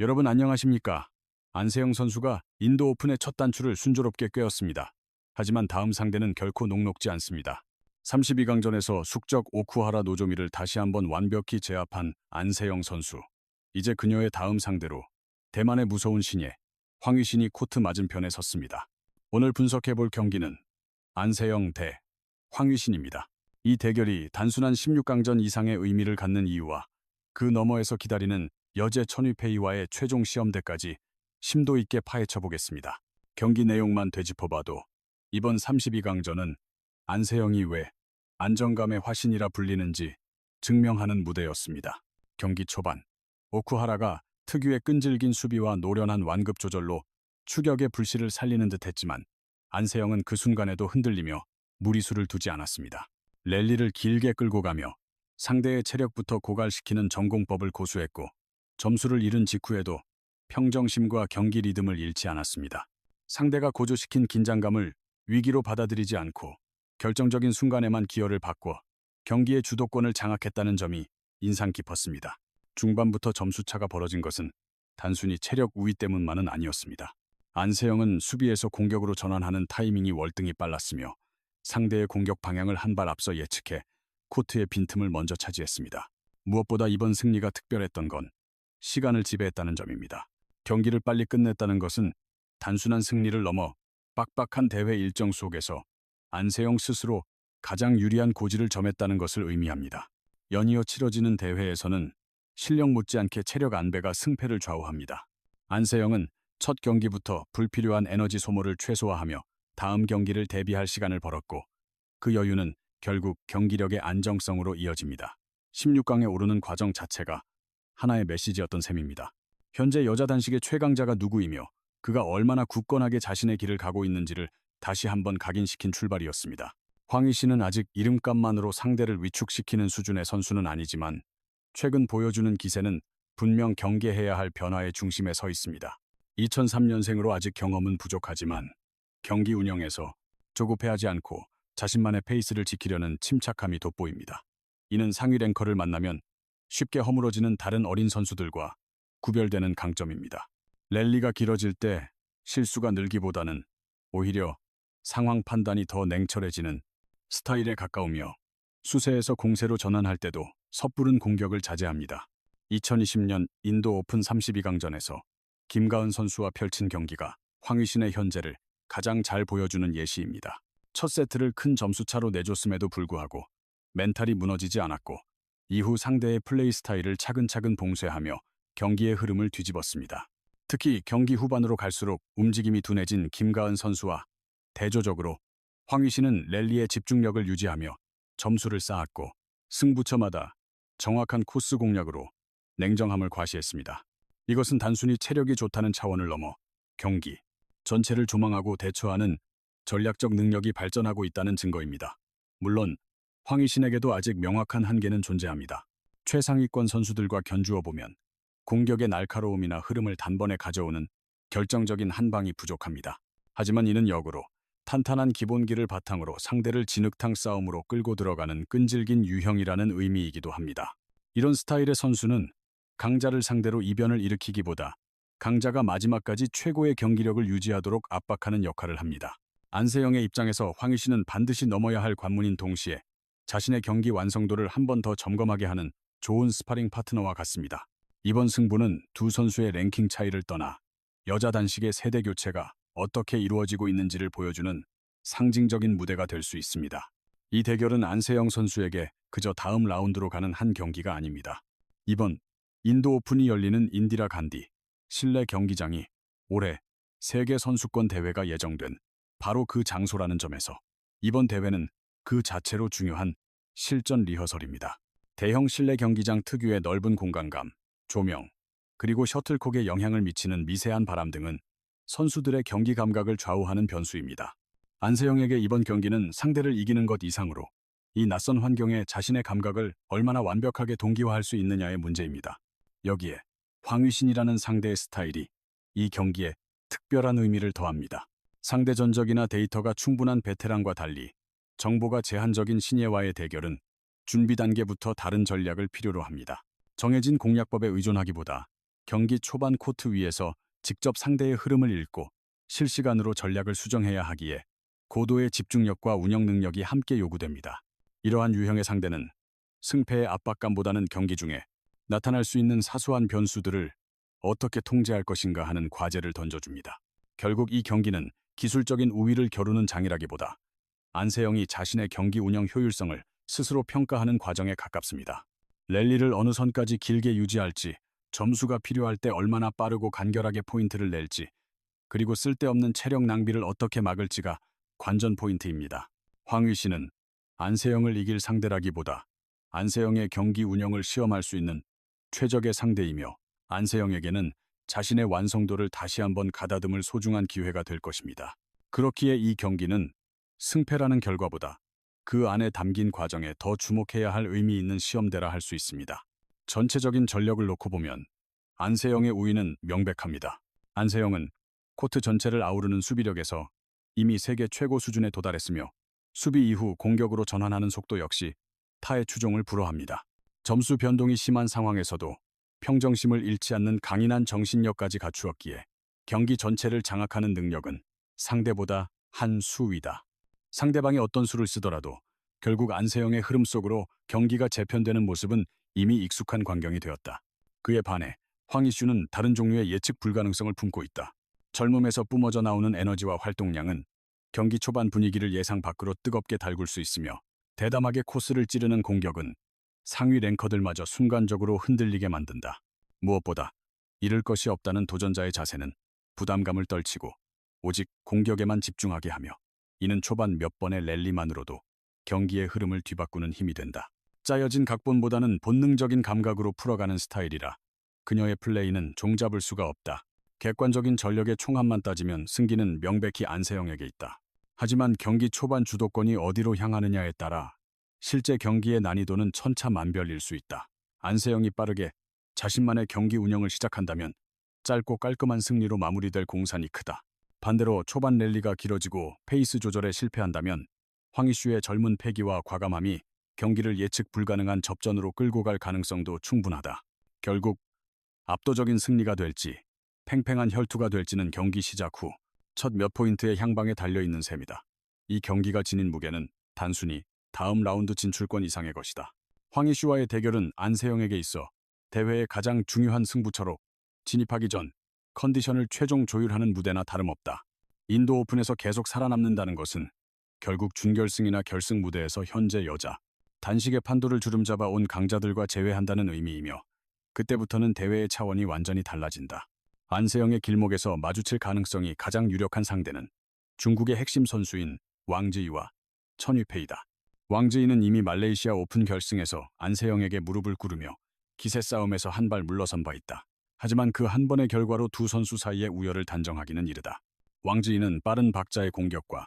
여러분 안녕하십니까? 안세영 선수가 인도 오픈의 첫 단추를 순조롭게 꿰었습니다. 하지만 다음 상대는 결코 녹록지 않습니다. 32강전에서 숙적 오쿠하라 노조미를 다시 한번 완벽히 제압한 안세영 선수. 이제 그녀의 다음 상대로 대만의 무서운 신예 황희신이 코트 맞은편에 섰습니다. 오늘 분석해볼 경기는 안세영 대 황희신입니다. 이 대결이 단순한 16강전 이상의 의미를 갖는 이유와 그 너머에서 기다리는 여제 천위페이와의 최종 시험대까지 심도 있게 파헤쳐 보겠습니다. 경기 내용만 되짚어봐도 이번 32강전은 안세영이 왜 안정감의 화신이라 불리는지 증명하는 무대였습니다. 경기 초반 오쿠하라가 특유의 끈질긴 수비와 노련한 완급 조절로 추격의 불씨를 살리는 듯했지만 안세영은 그 순간에도 흔들리며 무리수를 두지 않았습니다. 랠리를 길게 끌고 가며 상대의 체력부터 고갈시키는 전공법을 고수했고 점수를 잃은 직후에도 평정심과 경기 리듬을 잃지 않았습니다. 상대가 고조시킨 긴장감을 위기로 받아들이지 않고 결정적인 순간에만 기어를 바꿔 경기의 주도권을 장악했다는 점이 인상 깊었습니다. 중반부터 점수차가 벌어진 것은 단순히 체력 우위 때문만은 아니었습니다. 안세영은 수비에서 공격으로 전환하는 타이밍이 월등히 빨랐으며 상대의 공격 방향을 한 발 앞서 예측해 코트의 빈틈을 먼저 차지했습니다. 무엇보다 이번 승리가 특별했던 건 시간을 지배했다는 점입니다. 경기를 빨리 끝냈다는 것은 단순한 승리를 넘어 빡빡한 대회 일정 속에서 안세영 스스로 가장 유리한 고지를 점했다는 것을 의미합니다. 연이어 치러지는 대회에서는 실력 못지않게 체력 안배가 승패를 좌우합니다. 안세영은 첫 경기부터 불필요한 에너지 소모를 최소화하며 다음 경기를 대비할 시간을 벌었고 그 여유는 결국 경기력의 안정성으로 이어집니다. 16강에 오르는 과정 자체가 하나의 메시지였던 셈입니다. 현재 여자 단식의 최강자가 누구이며 그가 얼마나 굳건하게 자신의 길을 가고 있는지를 다시 한번 각인시킨 출발이었습니다. 황희신은 아직 이름값만으로 상대를 위축시키는 수준의 선수는 아니지만 최근 보여주는 기세는 분명 경계해야 할 변화의 중심에 서 있습니다. 2003년생으로 아직 경험은 부족하지만 경기 운영에서 조급해하지 않고 자신만의 페이스를 지키려는 침착함이 돋보입니다. 이는 상위 랭커를 만나면 쉽게 허물어지는 다른 어린 선수들과 구별되는 강점입니다. 랠리가 길어질 때 실수가 늘기보다는 오히려 상황 판단이 더 냉철해지는 스타일에 가까우며 수세에서 공세로 전환할 때도 섣부른 공격을 자제합니다. 2020년 인도 오픈 32강전에서 김가은 선수와 펼친 경기가 황희신의 현재를 가장 잘 보여주는 예시입니다. 첫 세트를 큰 점수차로 내줬음에도 불구하고 멘탈이 무너지지 않았고 이후 상대의 플레이 스타일을 차근차근 봉쇄하며 경기의 흐름을 뒤집었습니다. 특히 경기 후반으로 갈수록 움직임이 둔해진 김가은 선수와 대조적으로 황희신은 랠리의 집중력을 유지하며 점수를 쌓았고 승부처마다 정확한 코스 공략으로 냉정함을 과시했습니다. 이것은 단순히 체력이 좋다는 차원을 넘어 경기 전체를 조망하고 대처하는 전략적 능력이 발전하고 있다는 증거입니다. 물론 황희신에게도 아직 명확한 한계는 존재합니다. 최상위권 선수들과 견주어 보면 공격의 날카로움이나 흐름을 단번에 가져오는 결정적인 한 방이 부족합니다. 하지만 이는 역으로 탄탄한 기본기를 바탕으로 상대를 진흙탕 싸움으로 끌고 들어가는 끈질긴 유형이라는 의미이기도 합니다. 이런 스타일의 선수는 강자를 상대로 이변을 일으키기보다 강자가 마지막까지 최고의 경기력을 유지하도록 압박하는 역할을 합니다. 안세영의 입장에서 황희신은 반드시 넘어야 할 관문인 동시에 자신의 경기 완성도를 한 번 더 점검하게 하는 좋은 스파링 파트너와 같습니다. 이번 승부는 두 선수의 랭킹 차이를 떠나 여자 단식의 세대 교체가 어떻게 이루어지고 있는지를 보여주는 상징적인 무대가 될 수 있습니다. 이 대결은 안세영 선수에게 그저 다음 라운드로 가는 한 경기가 아닙니다. 이번 인도 오픈이 열리는 인디라 간디 실내 경기장이 올해 세계 선수권 대회가 예정된 바로 그 장소라는 점에서 이번 대회는 그 자체로 중요한 실전 리허설입니다. 대형 실내 경기장 특유의 넓은 공간감, 조명, 그리고 셔틀콕에 영향을 미치는 미세한 바람 등은 선수들의 경기 감각을 좌우하는 변수입니다. 안세영에게 이번 경기는 상대를 이기는 것 이상으로 이 낯선 환경에 자신의 감각을 얼마나 완벽하게 동기화할 수 있느냐의 문제입니다. 여기에 황희신이라는 상대의 스타일이 이 경기에 특별한 의미를 더합니다. 상대 전적이나 데이터가 충분한 베테랑과 달리 정보가 제한적인 신예와의 대결은 준비 단계부터 다른 전략을 필요로 합니다. 정해진 공략법에 의존하기보다 경기 초반 코트 위에서 직접 상대의 흐름을 읽고 실시간으로 전략을 수정해야 하기에 고도의 집중력과 운영 능력이 함께 요구됩니다. 이러한 유형의 상대는 승패의 압박감보다는 경기 중에 나타날 수 있는 사소한 변수들을 어떻게 통제할 것인가 하는 과제를 던져줍니다. 결국 이 경기는 기술적인 우위를 겨루는 장이라기보다 안세영이 자신의 경기 운영 효율성을 스스로 평가하는 과정에 가깝습니다. 랠리를 어느 선까지 길게 유지할지, 점수가 필요할 때 얼마나 빠르고 간결하게 포인트를 낼지, 그리고 쓸데없는 체력 낭비를 어떻게 막을지가 관전 포인트입니다. 황휘 씨는 안세영을 이길 상대라기보다 안세영의 경기 운영을 시험할 수 있는 최적의 상대이며 안세영에게는 자신의 완성도를 다시 한번 가다듬을 소중한 기회가 될 것입니다. 그렇기에 이 경기는 승패라는 결과보다 그 안에 담긴 과정에 더 주목해야 할 의미 있는 시험대라 할 수 있습니다. 전체적인 전력을 놓고 보면 안세영의 우위는 명백합니다. 안세영은 코트 전체를 아우르는 수비력에서 이미 세계 최고 수준에 도달했으며 수비 이후 공격으로 전환하는 속도 역시 타의 추종을 불허합니다. 점수 변동이 심한 상황에서도 평정심을 잃지 않는 강인한 정신력까지 갖추었기에 경기 전체를 장악하는 능력은 상대보다 한 수 위다. 상대방이 어떤 수를 쓰더라도 결국 안세영의 흐름 속으로 경기가 재편되는 모습은 이미 익숙한 광경이 되었다. 그에 반해 황희슈는 다른 종류의 예측 불가능성을 품고 있다. 젊음에서 뿜어져 나오는 에너지와 활동량은 경기 초반 분위기를 예상 밖으로 뜨겁게 달굴 수 있으며 대담하게 코스를 찌르는 공격은 상위 랭커들마저 순간적으로 흔들리게 만든다. 무엇보다 잃을 것이 없다는 도전자의 자세는 부담감을 떨치고 오직 공격에만 집중하게 하며 이는 초반 몇 번의 랠리만으로도 경기의 흐름을 뒤바꾸는 힘이 된다. 짜여진 각본보다는 본능적인 감각으로 풀어가는 스타일이라 그녀의 플레이는 종잡을 수가 없다. 객관적인 전력의 총합만 따지면 승기는 명백히 안세영에게 있다. 하지만 경기 초반 주도권이 어디로 향하느냐에 따라 실제 경기의 난이도는 천차만별일 수 있다. 안세영이 빠르게 자신만의 경기 운영을 시작한다면 짧고 깔끔한 승리로 마무리될 공산이 크다. 반대로 초반 랠리가 길어지고 페이스 조절에 실패한다면 황희슈의 젊은 패기와 과감함이 경기를 예측 불가능한 접전으로 끌고 갈 가능성도 충분하다. 결국 압도적인 승리가 될지 팽팽한 혈투가 될지는 경기 시작 후 첫 몇 포인트의 향방에 달려있는 셈이다. 이 경기가 지닌 무게는 단순히 다음 라운드 진출권 이상의 것이다. 황희슈와의 대결은 안세영에게 있어 대회의 가장 중요한 승부처로 진입하기 전 컨디션을 최종 조율하는 무대나 다름없다. 인도 오픈에서 계속 살아남는다는 것은 결국 준결승이나 결승 무대에서 현재 여자 단식의 판도를 주름잡아 온 강자들과 제외한다는 의미이며 그때부터는 대회의 차원이 완전히 달라진다. 안세영의 길목에서 마주칠 가능성이 가장 유력한 상대는 중국의 핵심 선수인 왕지이와 천위페이다. 왕지이는 이미 말레이시아 오픈 결승에서 안세영에게 무릎을 꿇으며 기세 싸움에서 한 발 물러선 바 있다. 하지만 그 한 번의 결과로 두 선수 사이의 우열을 단정하기는 이르다. 왕지이는 빠른 박자의 공격과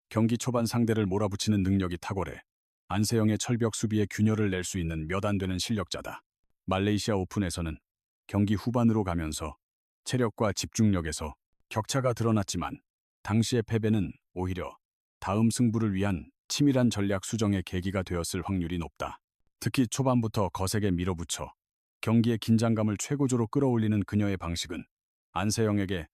경기 초반 상대를 몰아붙이는 능력이 탁월해 안세영의 철벽 수비에 균열을 낼 수 있는 몇 안 되는 실력자다. 말레이시아 오픈에서는 경기 후반으로 가면서 체력과 집중력에서 격차가 드러났지만 당시의 패배는 오히려 다음 승부를 위한 치밀한 전략 수정의 계기가 되었을 확률이 높다. 특히 초반부터 거세게 밀어붙여 경기의 긴장감을 최고조로 끌어올리는 그녀의 방식은 안세영에게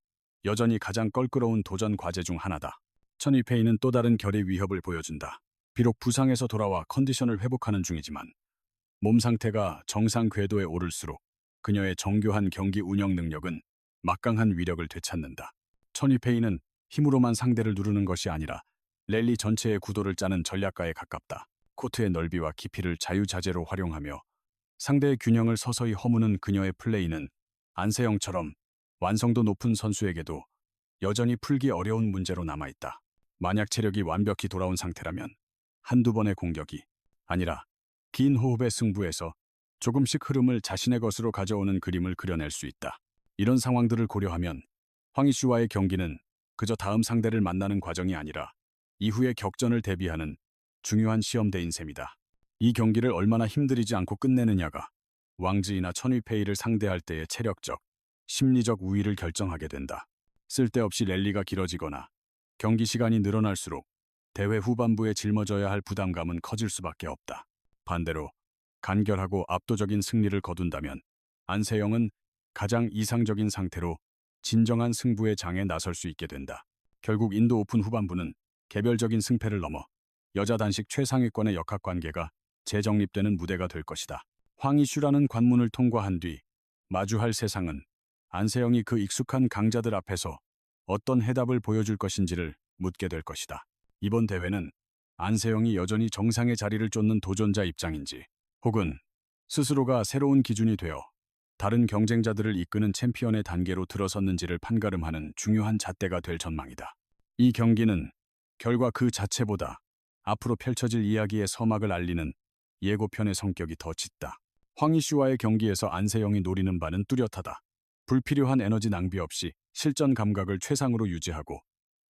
여전히 가장 껄끄러운 도전 과제 중 하나다. 천위페이는 또 다른 결의 위협을 보여준다. 비록 부상에서 돌아와 컨디션을 회복하는 중이지만 몸 상태가 정상 궤도에 오를수록 그녀의 정교한 경기 운영 능력은 막강한 위력을 되찾는다. 천위페이는 힘으로만 상대를 누르는 것이 아니라 랠리 전체의 구도를 짜는 전략가에 가깝다. 코트의 넓이와 깊이를 자유자재로 활용하며 상대의 균형을 서서히 허무는 그녀의 플레이는 안세영처럼 완성도 높은 선수에게도 여전히 풀기 어려운 문제로 남아있다. 만약 체력이 완벽히 돌아온 상태라면 한두 번의 공격이 아니라 긴 호흡의 승부에서 조금씩 흐름을 자신의 것으로 가져오는 그림을 그려낼 수 있다. 이런 상황들을 고려하면 황희슈와의 경기는 그저 다음 상대를 만나는 과정이 아니라 이후의 격전을 대비하는 중요한 시험대인 셈이다. 이 경기를 얼마나 힘들이지 않고 끝내느냐가 왕지이나 천위페이를 상대할 때의 체력적, 심리적 우위를 결정하게 된다. 쓸데없이 랠리가 길어지거나 경기 시간이 늘어날수록 대회 후반부에 짊어져야 할 부담감은 커질 수밖에 없다. 반대로 간결하고 압도적인 승리를 거둔다면 안세영은 가장 이상적인 상태로 진정한 승부의 장에 나설 수 있게 된다. 결국 인도 오픈 후반부는 개별적인 승패를 넘어 여자 단식 최상위권의 역학관계가 재정립되는 무대가 될 것이다. 황이슈라는 관문을 통과한 뒤 마주할 세상은 안세영이 그 익숙한 강자들 앞에서 어떤 해답을 보여줄 것인지를 묻게 될 것이다. 이번 대회는 안세영이 여전히 정상의 자리를 쫓는 도전자 입장인지, 혹은 스스로가 새로운 기준이 되어 다른 경쟁자들을 이끄는 챔피언의 단계로 들어섰는지를 판가름하는 중요한 잣대가 될 전망이다. 이 경기는 결과 그 자체보다 앞으로 펼쳐질 이야기의 서막을 알리는 예고편의 성격이 더 짙다. 황희슈와의 경기에서 안세영이 노리는 바는 뚜렷하다. 불필요한 에너지 낭비 없이 실전 감각을 최상으로 유지하고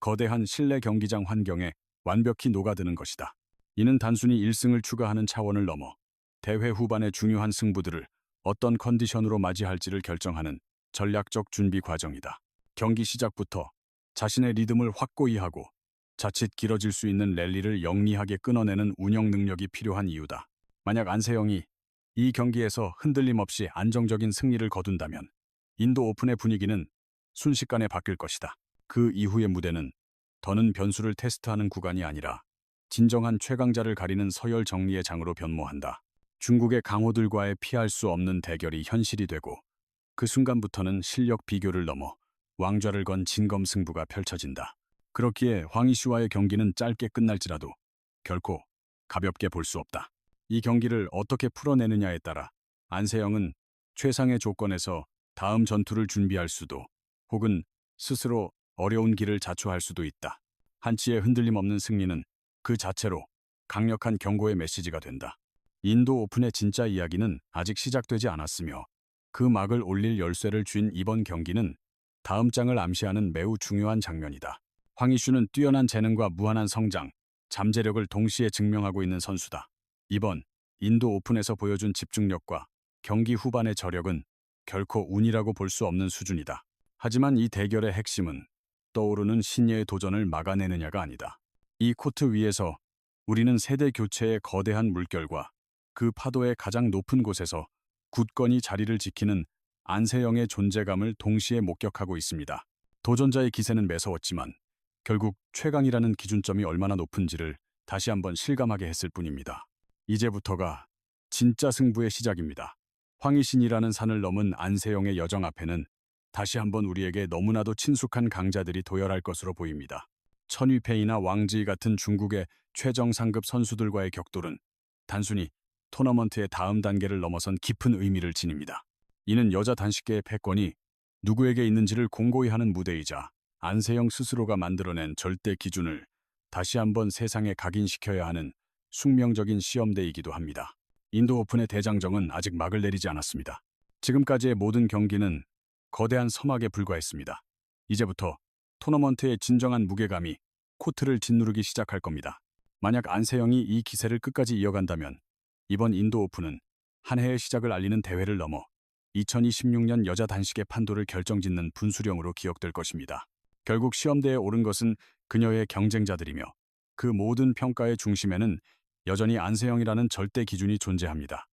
거대한 실내 경기장 환경에 완벽히 녹아드는 것이다. 이는 단순히 1승을 추가하는 차원을 넘어 대회 후반의 중요한 승부들을 어떤 컨디션으로 맞이할지를 결정하는 전략적 준비 과정이다. 경기 시작부터 자신의 리듬을 확고히 하고 자칫 길어질 수 있는 랠리를 영리하게 끊어내는 운영 능력이 필요한 이유다. 만약 안세영이 이 경기에서 흔들림 없이 안정적인 승리를 거둔다면 인도 오픈의 분위기는 순식간에 바뀔 것이다. 그 이후의 무대는 더는 변수를 테스트하는 구간이 아니라 진정한 최강자를 가리는 서열 정리의 장으로 변모한다. 중국의 강호들과의 피할 수 없는 대결이 현실이 되고 그 순간부터는 실력 비교를 넘어 왕좌를 건 진검승부가 펼쳐진다. 그렇기에 황희슈와의 경기는 짧게 끝날지라도 결코 가볍게 볼 수 없다. 이 경기를 어떻게 풀어내느냐에 따라 안세영은 최상의 조건에서 다음 전투를 준비할 수도, 혹은 스스로 어려운 길을 자초할 수도 있다. 한치의 흔들림 없는 승리는 그 자체로 강력한 경고의 메시지가 된다. 인도 오픈의 진짜 이야기는 아직 시작되지 않았으며 그 막을 올릴 열쇠를 쥔 이번 경기는 다음 장을 암시하는 매우 중요한 장면이다. 황희슈는 뛰어난 재능과 무한한 성장, 잠재력을 동시에 증명하고 있는 선수다. 이번 인도 오픈에서 보여준 집중력과 경기 후반의 저력은 결코 운이라고 볼 수 없는 수준이다. 하지만 이 대결의 핵심은 떠오르는 신예의 도전을 막아내느냐가 아니다. 이 코트 위에서 우리는 세대 교체의 거대한 물결과 그 파도의 가장 높은 곳에서 굳건히 자리를 지키는 안세영의 존재감을 동시에 목격하고 있습니다. 도전자의 기세는 매서웠지만 결국 최강이라는 기준점이 얼마나 높은지를 다시 한번 실감하게 했을 뿐입니다. 이제부터가 진짜 승부의 시작입니다. 황희신이라는 산을 넘은 안세영의 여정 앞에는 다시 한번 우리에게 너무나도 친숙한 강자들이 도열할 것으로 보입니다. 천위페이나 왕지이 같은 중국의 최정상급 선수들과의 격돌은 단순히 토너먼트의 다음 단계를 넘어선 깊은 의미를 지닙니다. 이는 여자 단식계의 패권이 누구에게 있는지를 공고히 하는 무대이자 안세영 스스로가 만들어낸 절대 기준을 다시 한번 세상에 각인시켜야 하는 숙명적인 시험대이기도 합니다. 인도 오픈의 대장정은 아직 막을 내리지 않았습니다. 지금까지의 모든 경기는 거대한 서막에 불과했습니다. 이제부터 토너먼트의 진정한 무게감이 코트를 짓누르기 시작할 겁니다. 만약 안세영이 이 기세를 끝까지 이어간다면 이번 인도 오픈은 한 해의 시작을 알리는 대회를 넘어 2026년 여자 단식의 판도를 결정짓는 분수령으로 기억될 것입니다. 결국 시험대에 오른 것은 그녀의 경쟁자들이며 그 모든 평가의 중심에는 여전히 안세영이라는 절대 기준이 존재합니다.